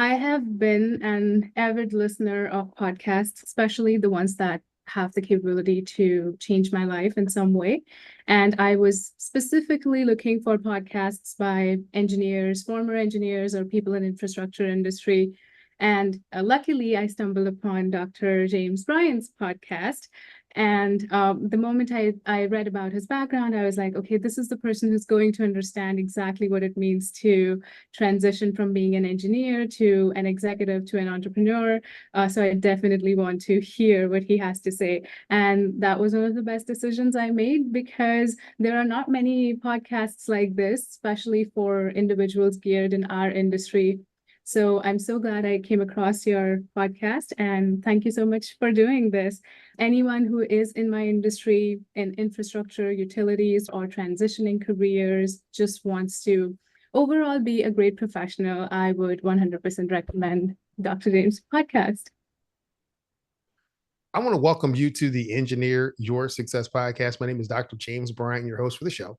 I have been an avid listener of podcasts, especially the ones that have the capability to change my life in some way. And I was specifically looking for podcasts by engineers, former engineers, or people in infrastructure industry. And luckily, I stumbled upon Dr. James Bryant's podcast. And the moment I read about his background, I was like, okay, this is the person who's going to understand exactly what it means to transition from being an engineer to an executive to an entrepreneur. So I definitely want to hear what he has to say. And that was one of the best decisions I made because there are not many podcasts like this, especially for individuals geared in our industry. So I'm so glad I came across your podcast and thank you so much for doing this. Anyone who is in my industry in infrastructure, utilities, or transitioning careers just wants to overall be a great professional, I would 100% recommend Dr. James' podcast. I want to welcome you to the Engineer Your Success podcast. My name is Dr. James Bryant, your host for the show.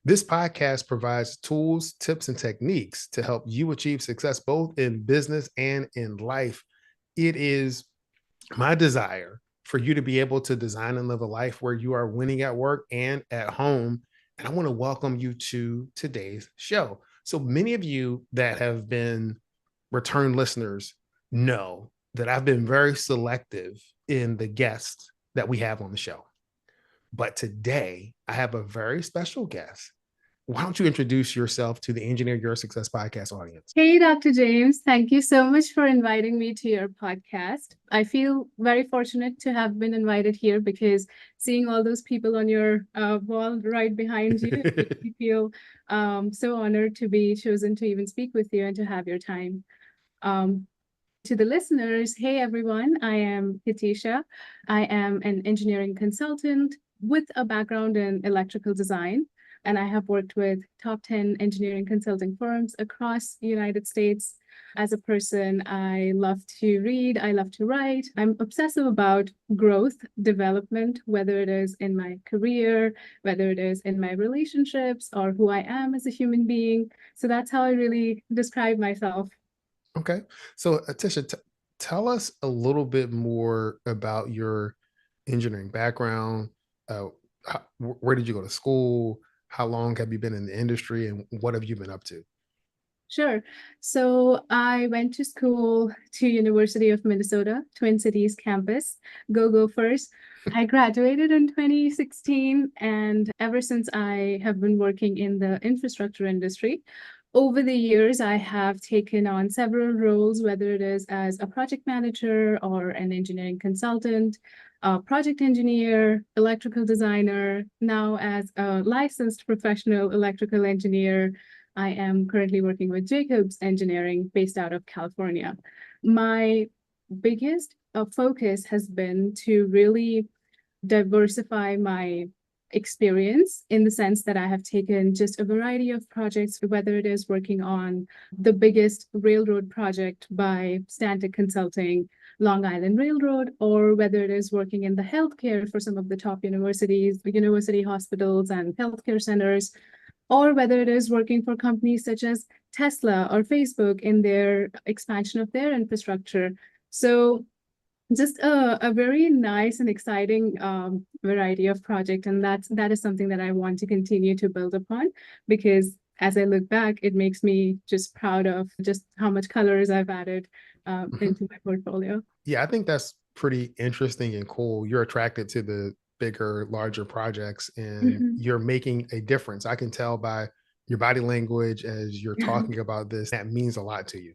This podcast provides tools, tips, and techniques to help you achieve success both in business and in life. It is my desire for you to be able to design and live a life where you are winning at work and at home. And I want to welcome you to today's show. So many of you that have been return listeners know that I've been very selective in the guests that we have on the show. But today I have a very special guest. Why don't you introduce yourself to the Engineer Your Success podcast audience? Hey, Dr. James, thank you so much for inviting me to your podcast. I feel very fortunate to have been invited here because seeing all those people on your wall right behind you, it makes me feel so honored to be chosen to even speak with you and to have your time. To the listeners, hey everyone, I am Hitisha. I am an engineering consultant with a background in electrical design, and I have worked with top 10 engineering consulting firms across the United States. As a person, I love to read, I love to write. I'm obsessive about growth, development, whether it is in my career, whether it is in my relationships, or who I am as a human being. So that's how I really describe myself. Okay. So, Atisha, tell us a little bit more about your engineering background. Where did you go to school? How long have you been in the industry, and what have you been up to? Sure. So I went to school to University of Minnesota, Twin Cities campus. Go Gophers. I graduated in 2016, and ever since I have been working in the infrastructure industry. Over the years, I have taken on several roles, whether it is as a project manager or an engineering consultant, a project engineer, electrical designer, now as a licensed professional electrical engineer. I am currently working with Jacobs Engineering based out of California. My biggest focus has been to really diversify my experience in the sense that I have taken just a variety of projects, whether it is working on the biggest railroad project by Stantec Consulting, Long Island Railroad, or whether it is working in the healthcare for some of the top universities, university hospitals, and healthcare centers, or whether it is working for companies such as Tesla or Facebook in their expansion of their infrastructure. So just a very nice and exciting variety of project. And that is something that I want to continue to build upon because as I look back, it makes me just proud of just how much colors I've added into my portfolio. Yeah, I think that's pretty interesting and cool. You're attracted to the bigger, larger projects and you're making a difference. I can tell by your body language as you're talking about this, that means a lot to you.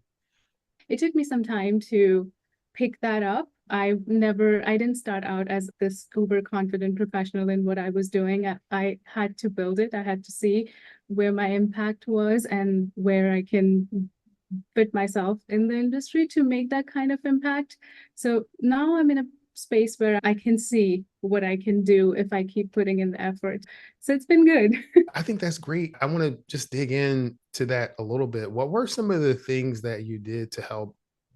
It took me some time to pick that up. I didn't start out as this uber confident professional in what I was doing. I had to build it. I had to see where my impact was and where I can fit myself in the industry to make that kind of impact. So now I'm in a space where I can see what I can do if I keep putting in the effort. So it's been good. I think that's great. I want to just dig in to that a little bit. What were some of the things that you did to help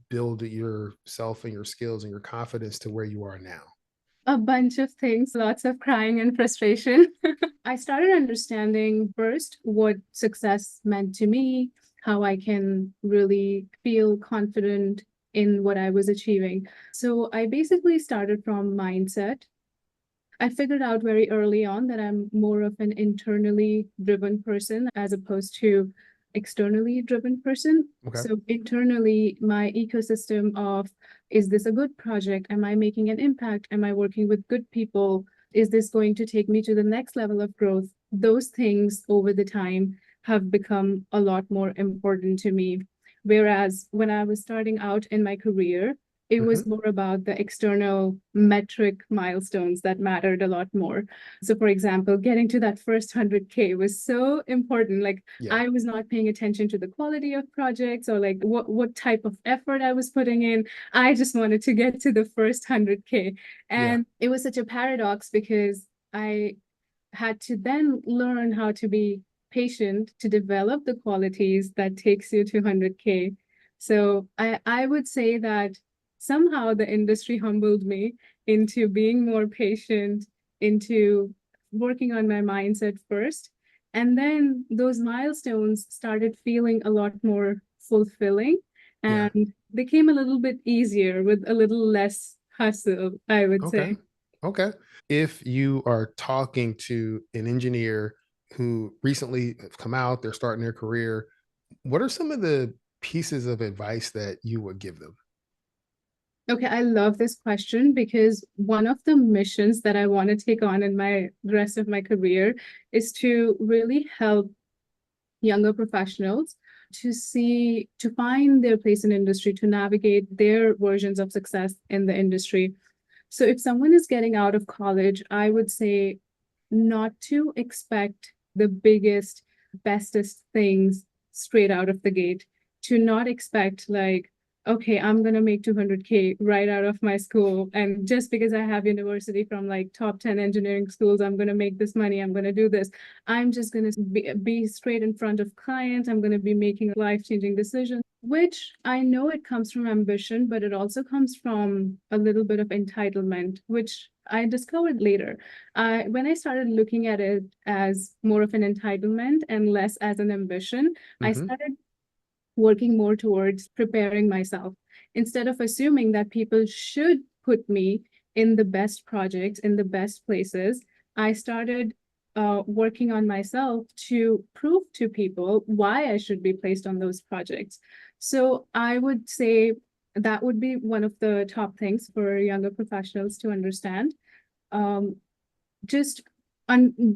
build yourself and your skills and your confidence to where you are now? A bunch of things, lots of crying and frustration. I started understanding first what success meant to me, how I can really feel confident in what I was achieving. So I basically started from mindset. I figured out very early on that I'm more of an internally driven person as opposed to externally driven person. Okay. So internally, my ecosystem of, is this a good project? Am I making an impact? Am I working with good people? Is this going to take me to the next level of growth? Those things over the time have become a lot more important to me. Whereas when I was starting out in my career, it was Hmm. more about the external metric milestones that mattered a lot more. So, for example, getting to that first 100K was so important. Like, Yeah. I was not paying attention to the quality of projects or like what type of effort I was putting in. I just wanted to get to the first 100K. Yeah. And it was such a paradox because I had to then learn how to be patient to develop the qualities that takes you to 100K. So I would say that somehow the industry humbled me into being more patient, into working on my mindset first. And then those milestones started feeling a lot more fulfilling Yeah. and became a little bit easier with a little less hustle, I would Okay. say. Okay. If you are talking to an engineer who recently have come out, they're starting their career, what are some of the pieces of advice that you would give them? Okay, I love this question because one of the missions that I want to take on in my rest of my career is to really help younger professionals to find their place in industry, to navigate their versions of success in the industry. So if someone is getting out of college, I would say not to expect the biggest, bestest things straight out of the gate, to not expect like, okay, I'm gonna make 200K right out of my school. And just because I have university from like top 10 engineering schools, I'm gonna make this money, I'm gonna do this. I'm just gonna be straight in front of clients. I'm gonna be making life-changing decisions, which I know it comes from ambition, but it also comes from a little bit of entitlement, which I discovered later. When I started looking at it as more of an entitlement and less as an ambition, I Hmm. started working more towards preparing myself instead of assuming that people should put me in the best projects, in the best places. I started working on myself to prove to people why I should be placed on those projects. So I would say that would be one of the top things for younger professionals to understand. Um, just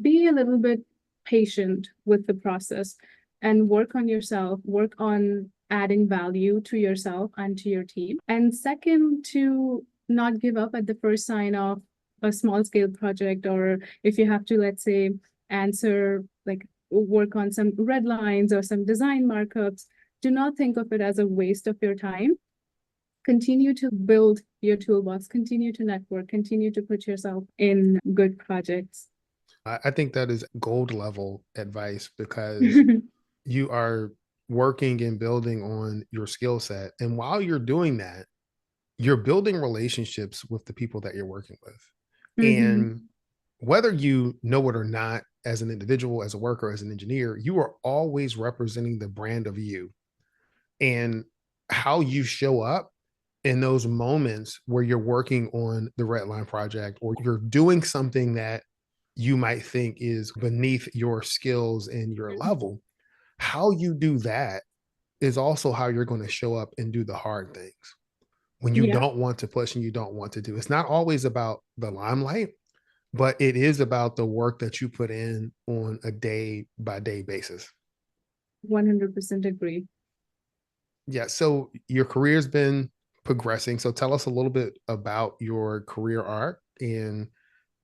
be a little bit patient with the process and work on yourself, work on adding value to yourself and to your team. And second, to not give up at the first sign of a small scale project, or if you have to, let's say, answer like work on some red lines or some design markups, do not think of it as a waste of your time. Continue to build your toolbox, continue to network, continue to put yourself in good projects. I think that is gold level advice because you are working and building on your skill set. And while you're doing that, you're building relationships with the people that you're working with. Mm-hmm. And whether you know it or not, as an individual, as a worker, as an engineer, you are always representing the brand of you and how you show up in those moments where you're working on the red line project or you're doing something that you might think is beneath your skills and your level. How you do that is also how you're going to show up and do the hard things when you Yeah, don't want to push and you don't want to do. It's not always about the limelight, but it is about the work that you put in on a day by day basis. 100% agree. Yeah. So your career's been progressing. So tell us a little bit about your career arc and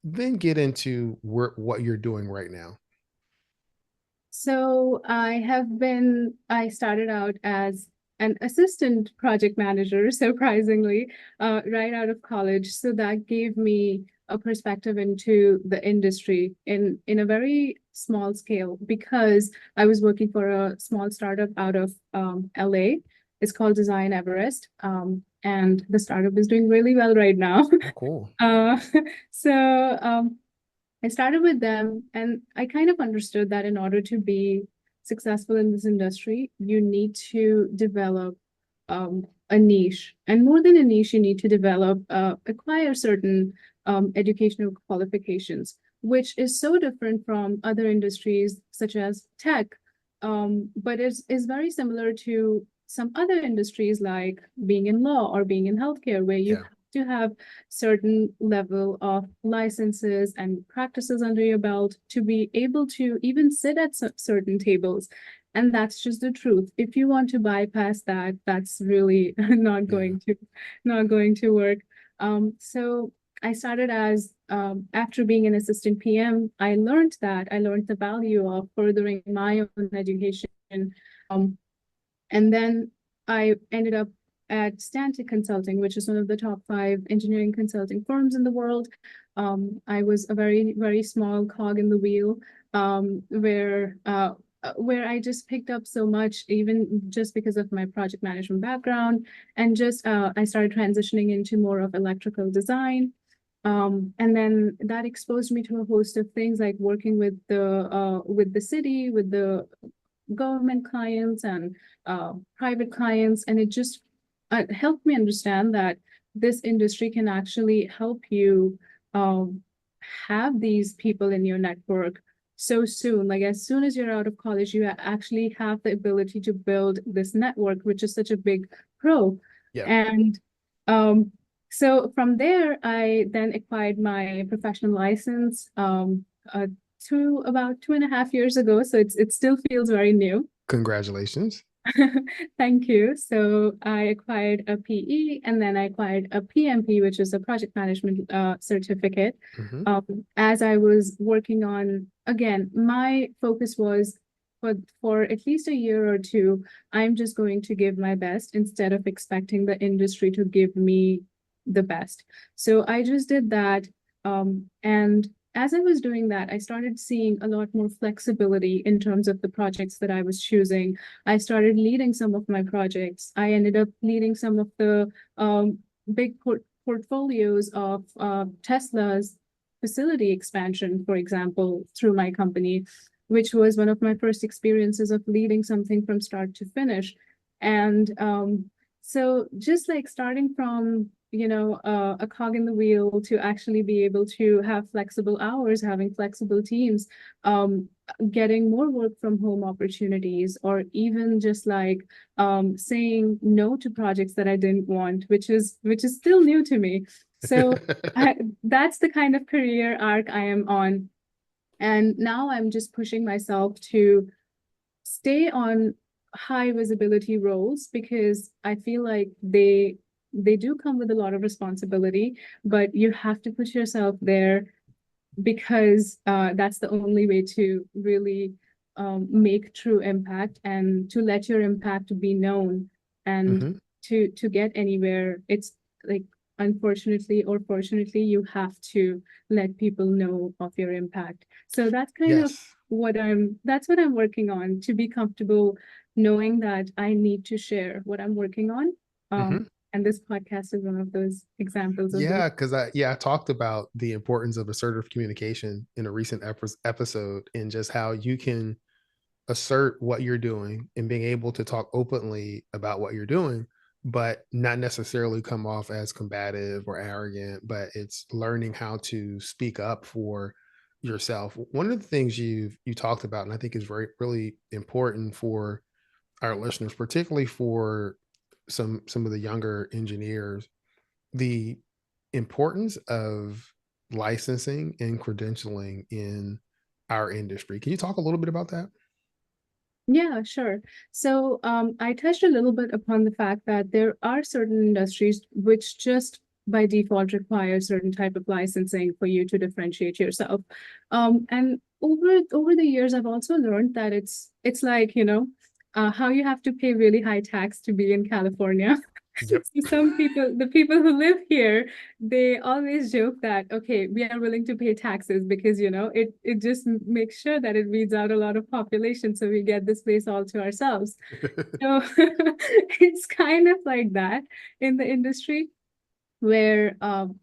then get into what you're doing right now. So I started out as an assistant project manager, surprisingly, right out of college. So that gave me a perspective into the industry in a very small scale because I was working for a small startup out of LA. It's called Design Everest. And the startup is doing really well right now. Oh, cool. Uh, so I started with them and I kind of understood that in order to be successful in this industry, you need to develop a niche. And more than a niche, you need to develop, acquire certain educational qualifications, which is so different from other industries such as tech, but is very similar to some other industries like being in law or being in healthcare, where you Yeah. have to have certain level of licenses and practices under your belt to be able to even sit at certain tables. And that's just the truth. If you want to bypass that, that's really Yeah. not going to work. So I started as, after being an assistant PM, I learned the value of furthering my own education. Um, and then I ended up at Stantec Consulting, which is one of the top 5 engineering consulting firms in the world. I was a very, very small cog in the wheel, where I just picked up so much, even just because of my project management background, and just I started transitioning into more of electrical design. And then that exposed me to a host of things like working with the city, with the government clients and private clients, and it just helped me understand that this industry can actually help you um, have these people in your network so soon. Like as soon as you're out of college, you actually have the ability to build this network, which is such a big pro. Yeah. And um, so from there, I then acquired my professional license to about 2.5 years ago. So it still feels very new. Congratulations. Thank you. So I acquired a PE and then I acquired a PMP, which is a project management certificate. Hmm. As I was working on, again, my focus was for at least a year or two, I'm just going to give my best instead of expecting the industry to give me the best. So I just did that. And as I was doing that, I started seeing a lot more flexibility in terms of the projects that I was choosing. I started leading some of my projects. I ended up leading some of the big portfolios of Tesla's facility expansion, for example, through my company, which was one of my first experiences of leading something from start to finish. And so just like starting from a cog in the wheel to actually be able to have flexible hours, having flexible teams, getting more work from home opportunities, or even just like saying no to projects that I didn't want, which is still new to me. So that's the kind of career arc I am on. And now I'm just pushing myself to stay on high visibility roles because I feel like they do come with a lot of responsibility, but you have to put yourself there because that's the only way to really make true impact and to let your impact be known and Hmm. to get anywhere. It's like, unfortunately or fortunately, you have to let people know of your impact. So that's kind of Yes. that's what I'm working on, to be comfortable knowing that I need to share what I'm working on. Hmm. And this podcast is one of those examples of those. Yeah, because I talked about the importance of assertive communication in a recent episode, and just how you can assert what you're doing and being able to talk openly about what you're doing, but not necessarily come off as combative or arrogant, but it's learning how to speak up for yourself. One of the things you talked about, and I think is very really important for our listeners, particularly for some of the younger engineers, the importance of licensing and credentialing in our industry. Can you talk a little bit about that? Yeah, sure. So I touched a little bit upon the fact that there are certain industries which just by default require certain type of licensing for you to differentiate yourself. And over the years, I've also learned that it's like, how you have to pay really high tax to be in California. Yep. So some people, the people who live here, they always joke that, okay, we are willing to pay taxes because, it just makes sure that it weeds out a lot of population. So we get this place all to ourselves. So it's kind of like that in the industry where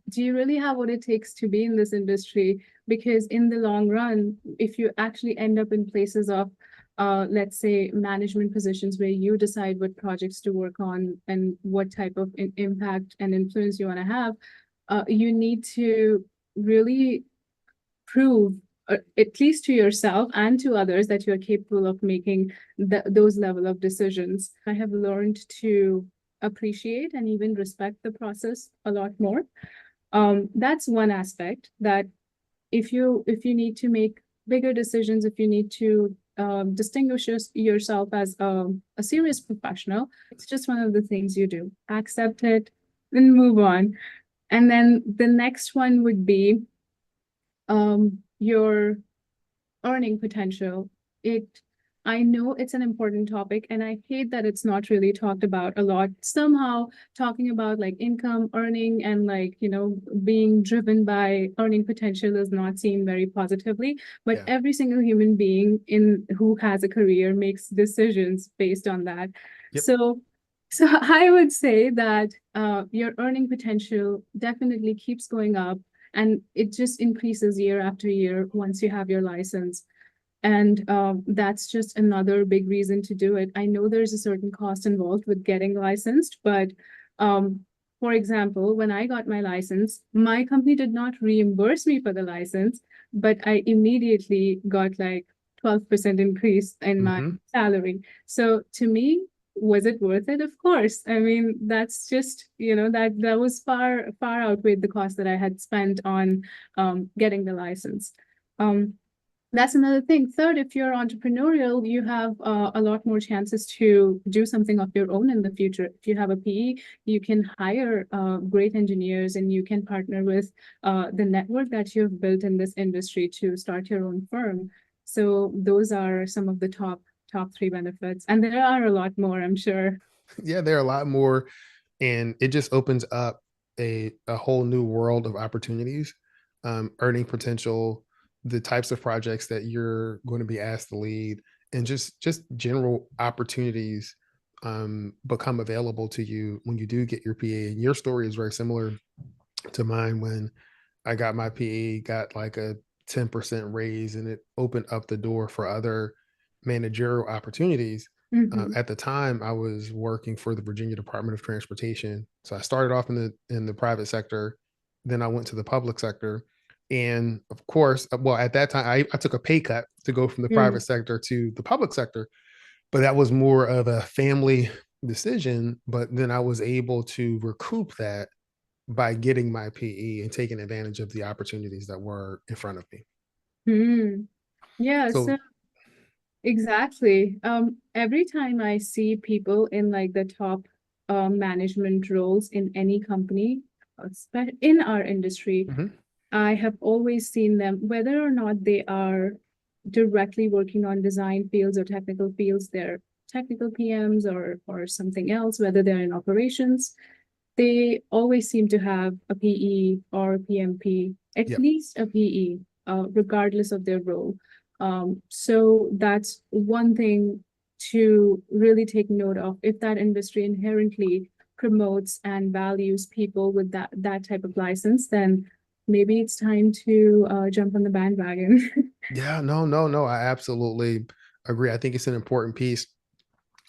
do you really have what it takes to be in this industry? Because in the long run, if you actually end up in places of let's say management positions where you decide what projects to work on and what type of impact and influence you want to have, you need to really prove, at least to yourself and to others, that you're capable of making those level of decisions. I have learned to appreciate and even respect the process a lot more. That's one aspect, that if you need to make bigger decisions, if you need to distinguish yourself as a serious professional, it's just one of the things you do. Accept it and move on. And then the next one would be your earning potential. It I know it's an important topic, and I hate that it's not really talked about a lot. Somehow talking about like income, earning, and like, being driven by earning potential is not seen very positively. But Yeah. every single human being in who has a career makes decisions based on that. Yep. So I would say that your earning potential definitely keeps going up, and it just increases year after year once you have your license. And that's just another big reason to do it. I know there's a certain cost involved with getting licensed, but for example, when I got my license, my company did not reimburse me for the license, but I immediately got like 12% increase in my Mm-hmm. salary. So to me, was it worth it? Of course. I mean, that's just, that was far outweighed the cost that I had spent on getting the license. Um, that's another thing. Third, if you're entrepreneurial, you have a lot more chances to do something of your own in the future. If you have a PE, you can hire great engineers, and you can partner with the network that you've built in this industry to start your own firm. So those are some of the top three benefits, and there are a lot more, I'm sure. Yeah, there are a lot more, and it just opens up a whole new world of opportunities, earning potential, the types of projects that you're going to be asked to lead, and just general opportunities become available to you when you do get your PA. And your story is very similar to mine. When I got my PE, got like a 10% raise, and it opened up the door for other managerial opportunities. Mhm. At the time, I was working for the Virginia Department of Transportation. So I started off in the private sector, then I went to the public sector. And of course, well, at that time, I took a pay cut to go from the private Mm. sector to the public sector, but that was more of a family decision. But then I was able to recoup that by getting my PE and taking advantage of the opportunities that were in front of me. Mm. Yeah, so So, exactly. Every time I see people in like the top management roles in any company, in our industry, mhm, I have always seen them, whether or not they are directly working on design fields or technical fields, they're technical PMs or something else, whether they're in operations, they always seem to have a PE or a PMP, at yep. least a PE, regardless of their role. So that's one thing to really take note of. If that industry inherently promotes and values people with that type of license, then maybe it's time to jump on the bandwagon. Yeah, no, no, no. I absolutely agree. I think it's an important piece,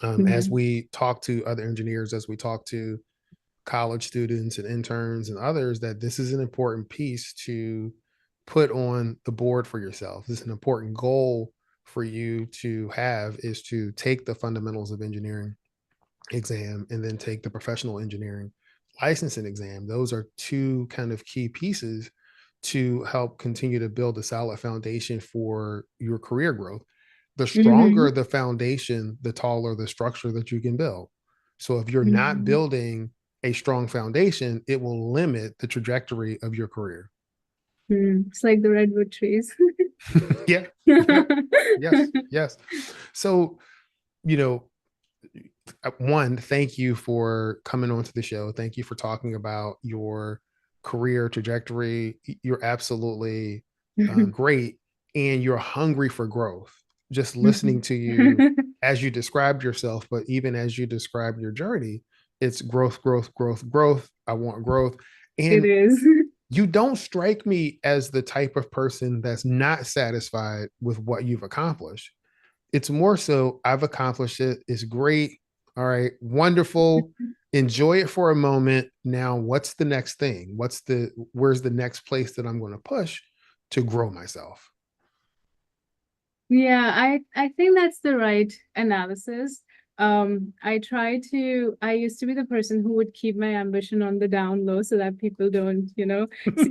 as Mhm. we talk to other engineers, as we talk to college students and interns and others, that this is an important piece to put on the board for yourself. This is an important goal for you to have, is to take the fundamentals of engineering exam and then take the professional engineering licensing exam. Those are two kind of key pieces to help continue to build a solid foundation for your career growth. The stronger Mhm. the foundation, the taller the structure that you can build. So if you're not Mhm. building a strong foundation, it will limit the trajectory of your career. It's like the redwood trees. Yeah. Yep. Yes. Yes. So, you know, one, thank you for coming onto the show. Thank you for talking about your career trajectory. You're absolutely great, and you're hungry for growth. Just listening Mhm. to you as you described yourself, but even as you describe your journey, it's growth, growth, growth, growth. I want growth. It And is. you don't strike me as the type of person that's not satisfied with what you've accomplished. It's more so I've accomplished it. It's great. All right, wonderful. Enjoy it for a moment. Now, what's the next thing? Where's the next place that I'm going to push to grow myself? Yeah, I think that's the right analysis. I used to be the person who would keep my ambition on the down low so that people don't, see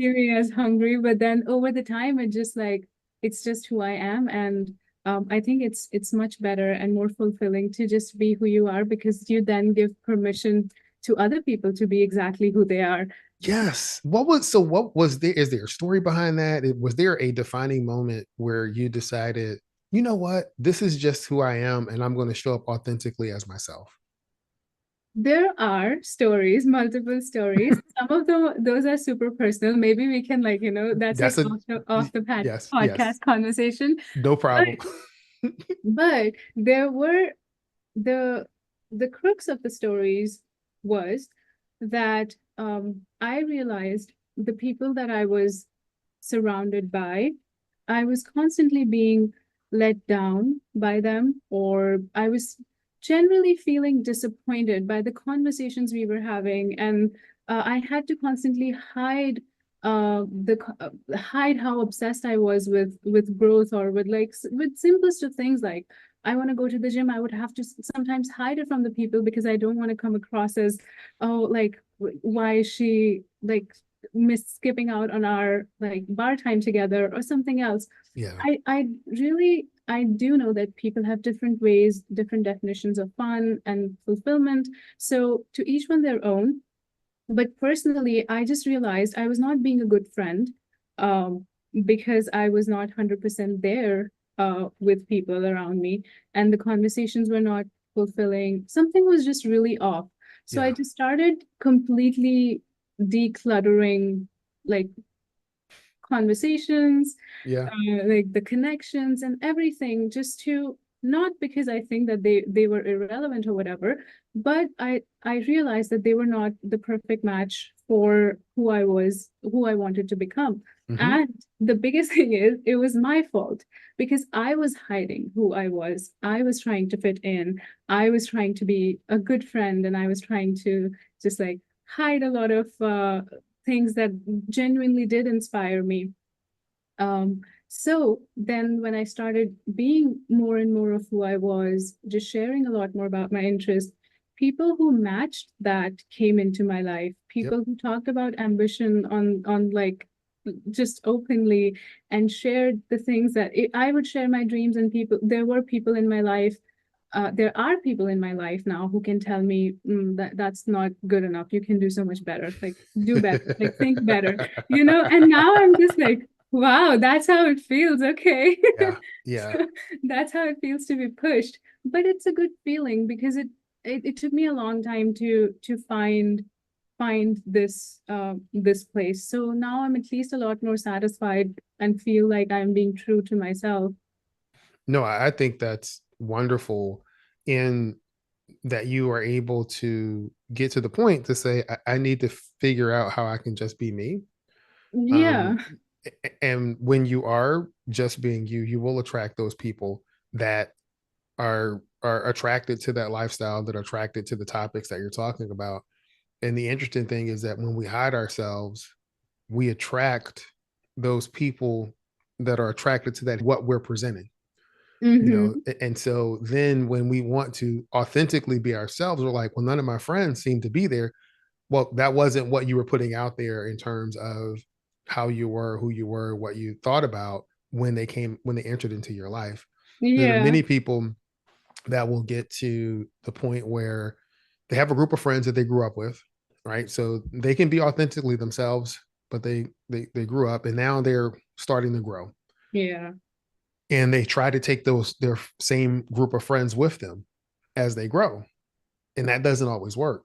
me as hungry. But then over the time, it's just who I am. And I think it's much better and more fulfilling to just be who you are, because you then give permission to other people to be exactly who they are. Yes. What was there? Is there a story behind that? Was there a defining moment where you decided, you know what, this is just who I am and I'm going to show up authentically as myself? There are stories, multiple stories. Some of those are super personal. Maybe we can, that's like That's a off the yes, yes. podcast conversation. No But problem. but there were the the crux of the stories was that I realized the people that I was surrounded by, I was constantly being let down by them, or I was generally feeling disappointed by the conversations we were having, and I had to constantly hide how obsessed I was with growth, or with simplest of things like I want to go to the gym. I would have to sometimes hide it from the people because I don't want to come across as, oh, like why is she like miss skipping out on our like bar time together or something else. Yeah. I do know that people have different ways, different definitions of fun and fulfillment. So to each one their own. But personally, I just realized I was not being a good friend, um, because I was not 100% there with people around me, and the conversations were not fulfilling. Something was just really off. So I Yeah. just started completely decluttering, like, conversations, Yeah. like the connections and everything, just to, not because I think that they were irrelevant or whatever, but I realized that they were not the perfect match for who I was, who I wanted to become. Hmm. And the biggest thing is it was my fault, because I was hiding who I was. I was trying to fit in. I was trying to be a good friend, and I was trying to just like hide a lot of things that genuinely did inspire me. So then when I started being more and more of who I was, just sharing a lot more about my interests, people who matched that came into my life. Yep. People who talked about ambition on like just openly, and shared the things that I would share my dreams, and people, there were people in my life. There are people in my life now who can tell me, that that's not good enough. You can do so much better. Like, do better. Like, think better. And now I'm just like, wow, that's how it feels. Okay. Yeah. Yeah. So that's how it feels to be pushed. But it's a good feeling, because it took me a long time to find this place. So now I'm at least a lot more satisfied and feel like I'm being true to myself. No, I think that's wonderful in that you are able to get to the point to say, I need to figure out how I can just be me. Yeah. Um, and when you are just being you, you will attract those people that are attracted to that lifestyle, that are attracted to the topics that you're talking about. And the interesting thing is that when we hide ourselves, we attract those people that are attracted to that, what we're presenting, Mm-hmm. and so then when we want to authentically be ourselves, we're like, well, none of my friends seem to be there. Well, that wasn't what you were putting out there in terms of how you were, who you were, what you thought about when they entered into your life. There are Yeah. many people that will get to the point where they have a group of friends that they grew up with, right? So they can be authentically themselves, but they grew up and now they're starting to grow, Yeah. and they try to take those their same group of friends with them as they grow, and that doesn't always work.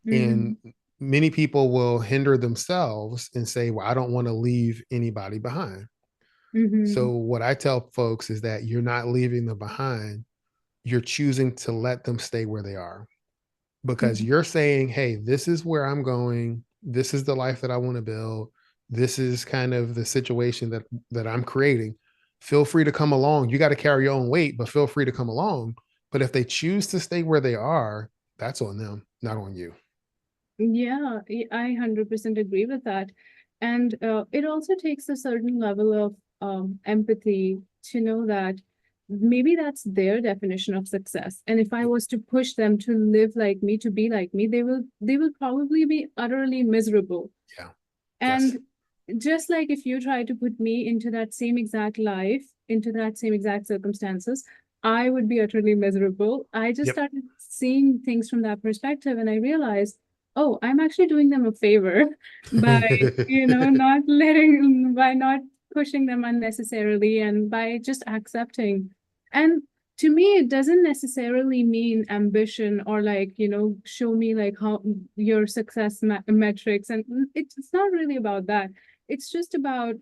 Mm-hmm. And many people will hinder themselves and say, well, I don't want to leave anybody behind. Mm-hmm. So what I tell folks is that you're not leaving them behind, you're choosing to let them stay where they are, because you're saying, hey, this is where I'm going, this is the life that I want to build, this is kind of the situation that I'm creating. feel free to come along. You got to carry your own weight, but feel free to come along. But if they choose to stay where they are, that's on them, not on you. Yeah, I 100% agree with that. And it also takes a certain level of empathy to know that maybe that's their definition of success. And if I was to push them to live like me, to be like me, they will probably be utterly miserable. Yeah. Yes. And just like if you try to put me into that same exact life, into that same exact circumstances, I would be utterly miserable. I just Yep. started seeing things from that perspective and I realized, oh, I'm actually doing them a favor by, not by not pushing them unnecessarily and by just accepting. And to me, it doesn't necessarily mean ambition or like, show me like how your success metrics. And it's not really about that. It's just about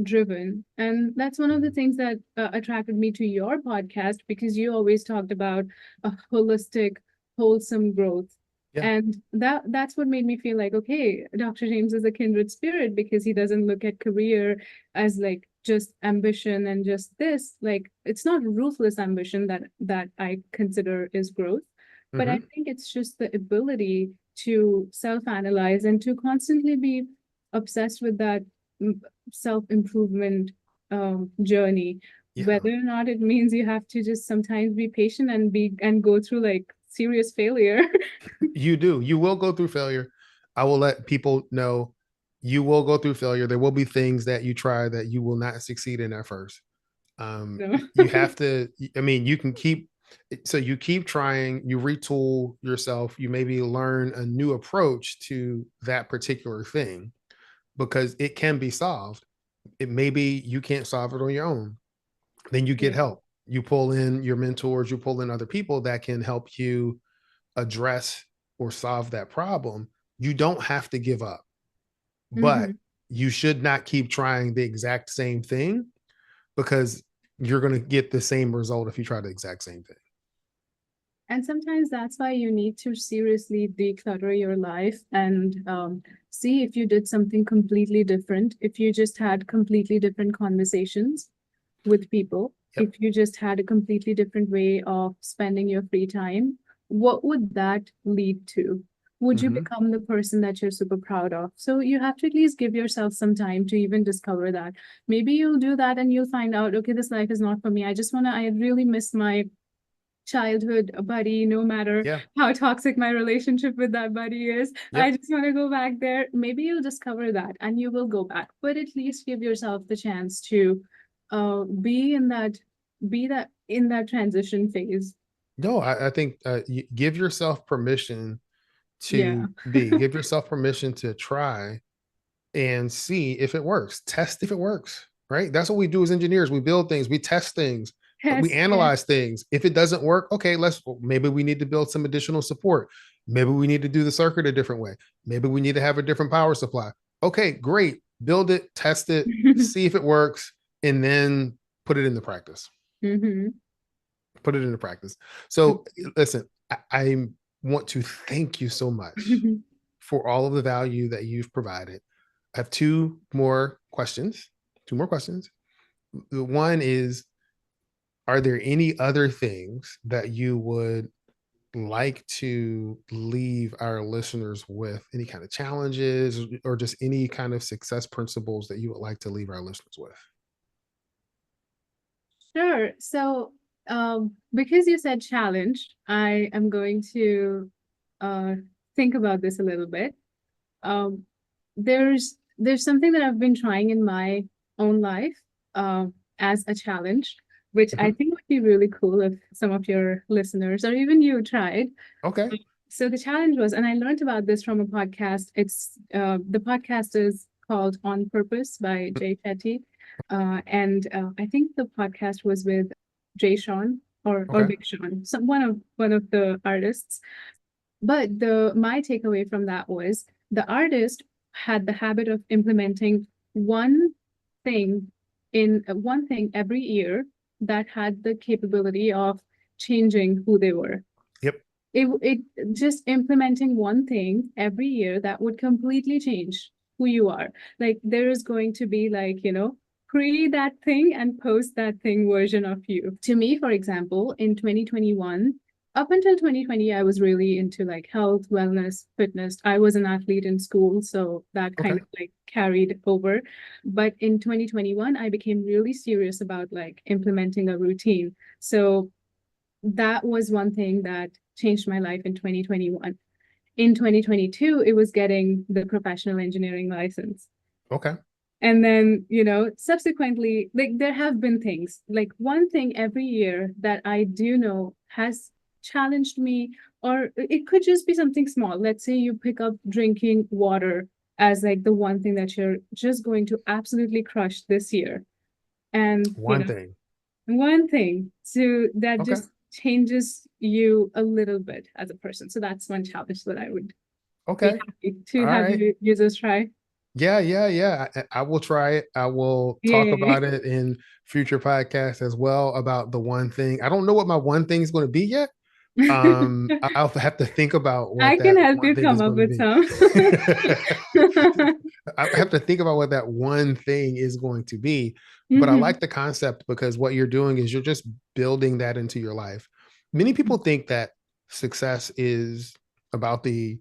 driven. And that's one of the Mhm. things that attracted me to your podcast because you always talked about a holistic, wholesome growth. Yeah. And that's what made me feel like, okay, Dr. James is a kindred spirit because he doesn't look at career as like just ambition and just this. Like it's not ruthless ambition that I consider is growth, but I Hmm. think it's just the ability to self-analyze and to constantly be obsessed with that self-improvement journey, Yeah. whether or not it means you have to just sometimes be patient and go through like serious failure. You do. You will go through failure. I will let people know you will go through failure. There will be things that you try that you will not succeed in at first. No. You have to, I mean, you can keep, so you keep trying, you retool yourself, you maybe learn a new approach to that particular thing because it can be solved. It maybe you can't solve it on your own. Then you get Yeah. help. You pull in your mentors, you pull in other people that can help you address or solve that problem. You don't have to give up, but Hmm. you should not keep trying the exact same thing because you're going to get the same result if you try the exact same thing. And sometimes that's why you need to seriously declutter your life and see if you did something completely different, if you just had completely different conversations with people, Yep. if you just had a completely different way of spending your free time, what would that lead to? Would you Mm-hmm. become the person that you're super proud of? So you have to at least give yourself some time to even discover that. Maybe you'll do that and you'll find out, okay, this life is not for me. I really miss my childhood buddy, no matter Yeah. how toxic my relationship with that buddy is. I Yep. just want to go back there. Maybe you'll discover that and you will go back, but at least give yourself the chance to be in that transition phase. No, I think you give yourself permission Yeah. give yourself permission to try and see if it works. Test if it works, right? That's what we do as engineers. We build things, we test things, we Yes, yes. analyze things. If it doesn't work, okay, maybe we need to build some additional support. Maybe we need to do the circuit a different way. Maybe we need to have a different power supply. Okay, great. Build it, test it, see if it works, and then put it into practice. Hmm. Put it into practice. So listen, I want to thank you so much for all of the value that you've provided. I have two more questions. Two more questions. The one is, are there any other things that you would like to leave our listeners with? Any kind of challenges or just any kind of success principles that you would like to leave our listeners with? Sure. So, because you said challenge, I am going to uh, think about this a little bit. Um, there's something that I've been trying in my own life as a challenge, which I Mhm. think would be really cool if some of your listeners or even you tried. Okay. So the challenge was, and I learned about this from a podcast. The podcast is called On Purpose by Jay Shetty, and I think the podcast was with Jay Sean or Okay. Big Sean, some one of the artists. But the my takeaway from that was the artist had the habit of implementing one thing one thing every year that had the capability of changing who they were. Yep. It just implementing one thing every year that would completely change who you are. Like there is going to be like, pre that thing and post that thing version of you. To me, for example, in 2021, up until 2020, I was really into like health, wellness, fitness. I was an athlete in school, so that kind Okay. of like carried over. But in 2021, I became really serious about like implementing a routine. So that was one thing that changed my life in 2021. In 2022, it was getting the professional engineering license. Okay. And then, subsequently, like there have been things, like one thing every year that I do know has challenged me, or it could just be something small. Let's say you pick up drinking water as like the one thing that you're just going to absolutely crush this year. And, One thing. one thing so that Okay. just changes you a little bit as a person. So that's one challenge that I would be Okay. happy to All have right. you users try. Yeah, yeah, yeah. I will try it. I will talk Yay. about it in future podcasts as well about the one thing. I don't know what my one thing is going to be yet. I'll have to think about what I can that help one you thing come is up going to with be. some. I have to think about what that one thing is going to be. But I Hmm. like the concept because what you're doing is you're just building that into your life. Many people think that success is about the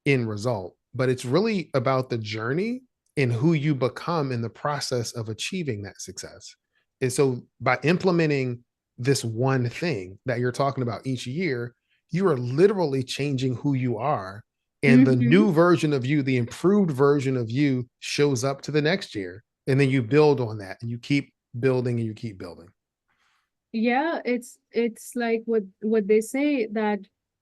end result, but it's really about the journey and who you become in the process of achieving that success. And so by implementing this one thing that you're talking about each year, you are literally changing who you are. And the Hmm. new version of you, the improved version of you shows up to the next year. And then you build on that and you keep building and you keep building. Yeah, it's like what they say that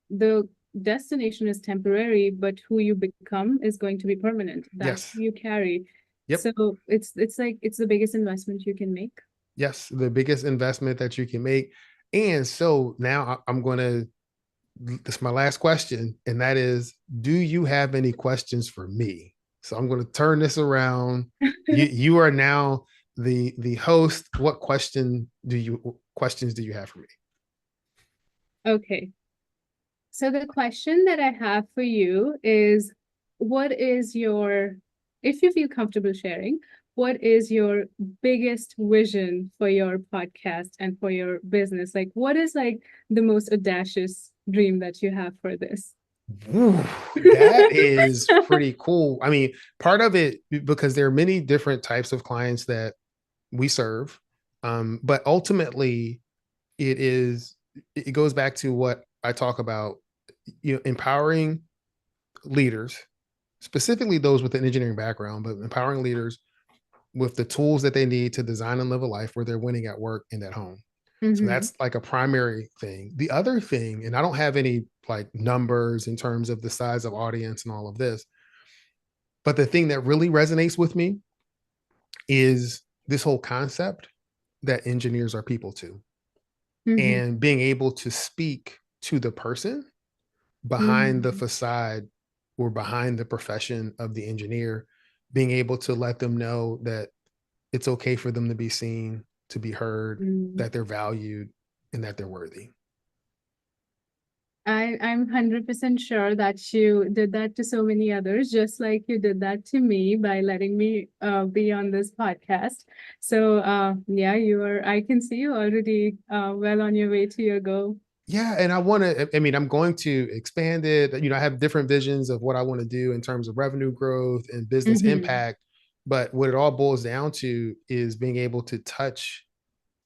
the destination is temporary, but who you become is going to be permanent. That's Yes. who you carry. Yep. So it's like it's the biggest investment you can make. Yes. The biggest investment that you can make. And so now I'm going to, this is my last question, and that is, do you have any questions for me? So I'm going to turn this around. You are now the host. What questions do you have for me? Okay. So the question that I have for you is, what is your, if you feel comfortable sharing, what is your biggest vision for your podcast and for your business? Like, what is like the most audacious dream that you have for this? Ooh, that is pretty cool. I mean, part of it because there are many different types of clients that we serve, but ultimately it goes back to what I talk about, empowering leaders, specifically those with an engineering background, but empowering leaders with the tools that they need to design and live a life where they're winning at work and at home. So Mm-hmm. that's like a primary thing. The other thing, and I don't have any like numbers in terms of the size of audience and all of this, but the thing that really resonates with me is this whole concept that engineers are people too, Mm-hmm. and being able to speak to the person behind the Mm-hmm. facade or behind the profession of the engineer, being able to let them know that it's okay for them to be seen, to be heard, Mm-hmm. that they're valued, and that they're worthy. I'm 100% sure that you did that to so many others, just like you did that to me by letting me be on this podcast. So yeah, I can see you already well on your way to your goal. Yeah, and I mean, I'm going to expand it. I have different visions of what I want to do in terms of revenue growth and business Mm-hmm. impact. But what it all boils down to is being able to touch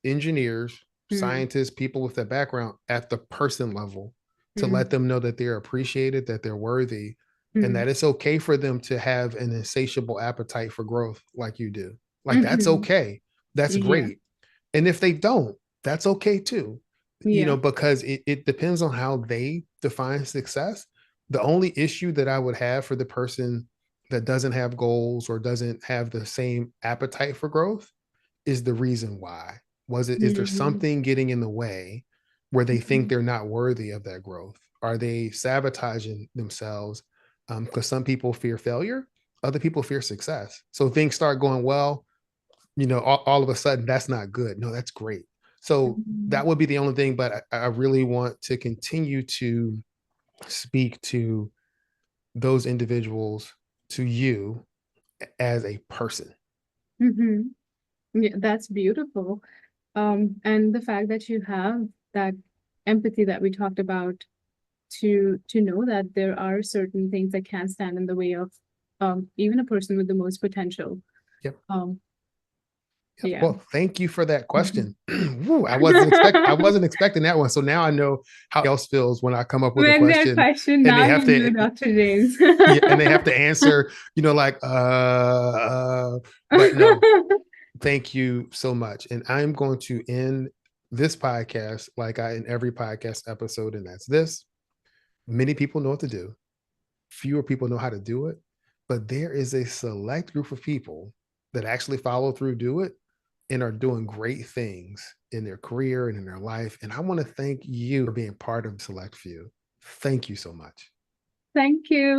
engineers, scientists, people with that background at the person level to let them know that they're appreciated, that they're worthy, and Mm-hmm. that it's okay for them to have an insatiable appetite for growth like you do. Like that's Mm-hmm. okay. That's Yeah. great. And if they don't, that's okay too. Yeah. Because it depends on how they define success. The only issue that I would have for the person that doesn't have goals or doesn't have the same appetite for growth is the reason why. Is there Mm-hmm. something getting in the way where they think they're not worthy of that growth? Are they sabotaging themselves? Because some people fear failure, other people fear success. So things start going well, all of a sudden that's not good. No, that's great. So Mm-hmm. that would be the only thing, but I really want to continue to speak to those individuals, to you as a person. Mm-hmm. Yeah, that's beautiful. And the fact that you have that empathy that we talked about to know that there are certain things that can stand in the way of even a person with the most potential. Yep. Um, Yep. yeah. Well, thank you for that question. Woo, I wasn't expecting that one. So now I know how else feels when I come up with a When they're question questioned, and they now have you know, to Dr. James. yeah, and they have to answer, like but no, thank you so much. And I'm going to end this podcast like I end every podcast episode, and that's this. Many people know what to do. Fewer people know how to do it, but there is a select group of people that actually follow through, do it, and are doing great things in their career and in their life. And I want to thank you for being part of select few. Thank you so much. Thank you.